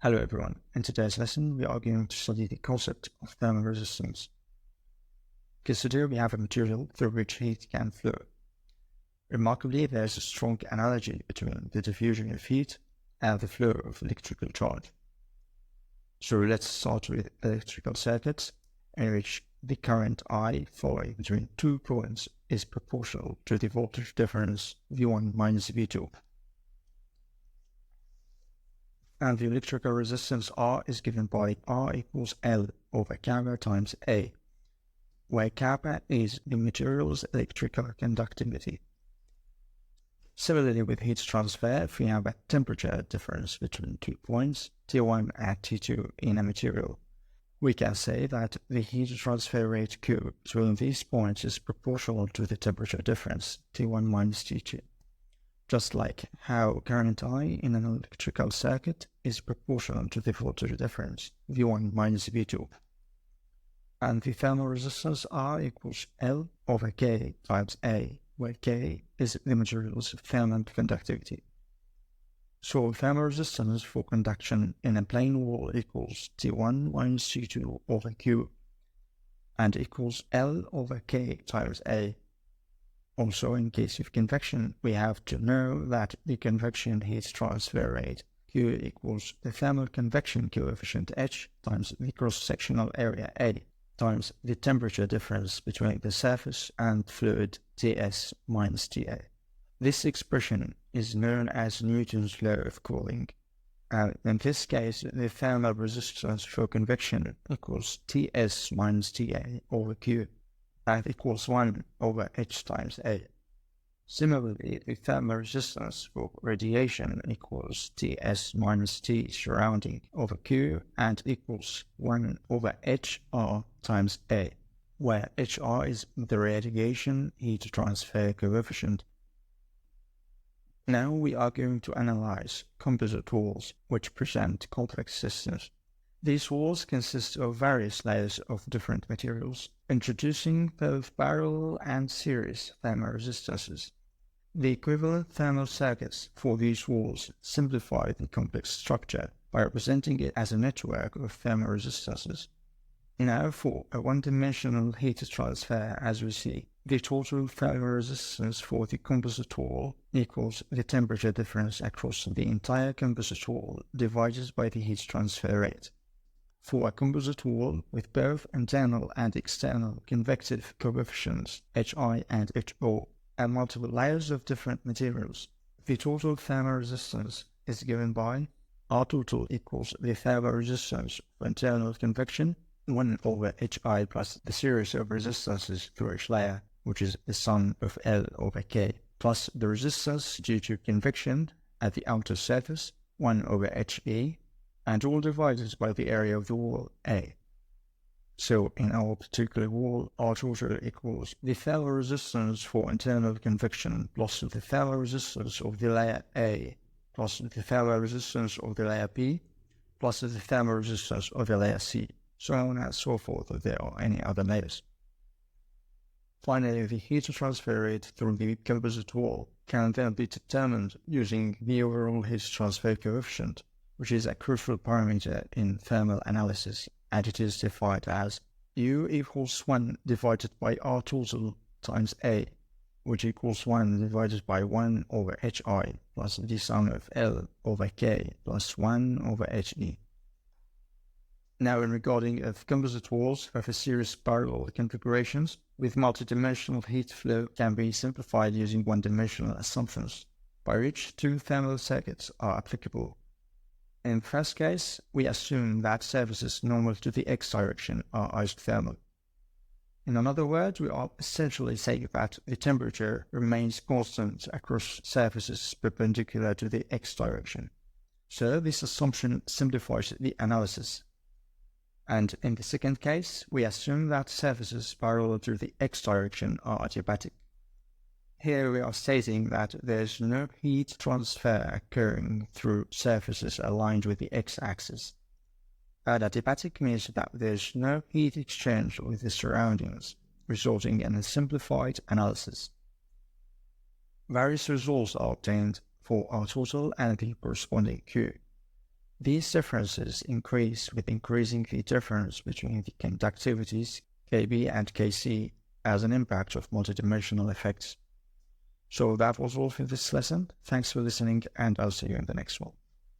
Hello everyone, in today's lesson we are going to study the concept of thermal resistance. Consider we have a material through which heat can flow. Remarkably, there is a strong analogy between the diffusion of heat and the flow of electrical charge. So let's start with electrical circuits in which the current I flowing between 2 points is proportional to the voltage difference V1 minus V2. And the electrical resistance R is given by R equals L over kappa times A, where kappa is the material's electrical conductivity. Similarly with heat transfer, if we have a temperature difference between 2 points, T1 and T2 in a material, we can say that the heat transfer rate Q between these points is proportional to the temperature difference, T1 minus T2. Just like how current I in an electrical circuit is proportional to the voltage difference, V1 minus V2. And the thermal resistance R equals L over K times A, where K is the material's thermal conductivity. So thermal resistance for conduction in a plane wall equals T1 minus T2 over Q, and equals L over K times A. Also, in case of convection, we have to know that the convection heat transfer rate Q equals the thermal convection coefficient H times the cross-sectional area A times the temperature difference between the surface and fluid Ts minus Ta. This expression is known as Newton's law of cooling. In this case, the thermal resistance for convection equals Ts minus Ta over Q. That equals 1 over H times A. Similarly, the thermal resistance for radiation equals Ts minus T surrounding over Q and equals 1 over HR times A, where HR is the radiation heat transfer coefficient. Now we are going to analyze composite walls which present complex systems. These walls consist of various layers of different materials, introducing both parallel and series thermal resistances. The equivalent thermal circuits for these walls simplify the complex structure by representing it as a network of thermal resistances. Now for a one-dimensional heat transfer, as we see, the total thermal resistance for the composite wall equals the temperature difference across the entire composite wall divided by the heat transfer rate. For a composite wall with both internal and external convective coefficients Hi and Ho and multiple layers of different materials, the total thermal resistance is given by R total equals the thermal resistance for internal convection 1 over Hi plus the series of resistances for each layer, which is the sum of L over K, plus the resistance due to convection at the outer surface 1 over He, and all divided by the area of the wall A. So in our particular wall, R total equals the thermal resistance for internal convection plus the thermal resistance of the layer A plus the thermal resistance of the layer B plus the thermal resistance of the layer C, so on and so forth if there are any other layers. Finally, the heat transfer rate through the composite wall can then be determined using the overall heat transfer coefficient, which is a crucial parameter in thermal analysis, and it is defined as U equals 1 divided by R total times A, which equals 1 divided by 1 over Hi plus the sum of L over K plus 1 over He. Now in regarding of composite walls of a series parallel configurations with multidimensional heat flow can be simplified using one-dimensional assumptions, by which two thermal circuits are applicable. In the first case, we assume that surfaces normal to the x direction are isothermal. In other words, we are essentially saying that the temperature remains constant across surfaces perpendicular to the x direction. So this assumption simplifies the analysis. And in the second case, we assume that surfaces parallel to the x direction are adiabatic. Here we are stating that there is no heat transfer occurring through surfaces aligned with the x-axis. Adiabatic means that there is no heat exchange with the surroundings, resulting in a simplified analysis. Various results are obtained for R total and the corresponding Q. These differences increase with increasing the difference between the conductivities Kb and Kc as an impact of multidimensional effects. So that was all for this lesson. Thanks for listening, and I'll see you in the next one.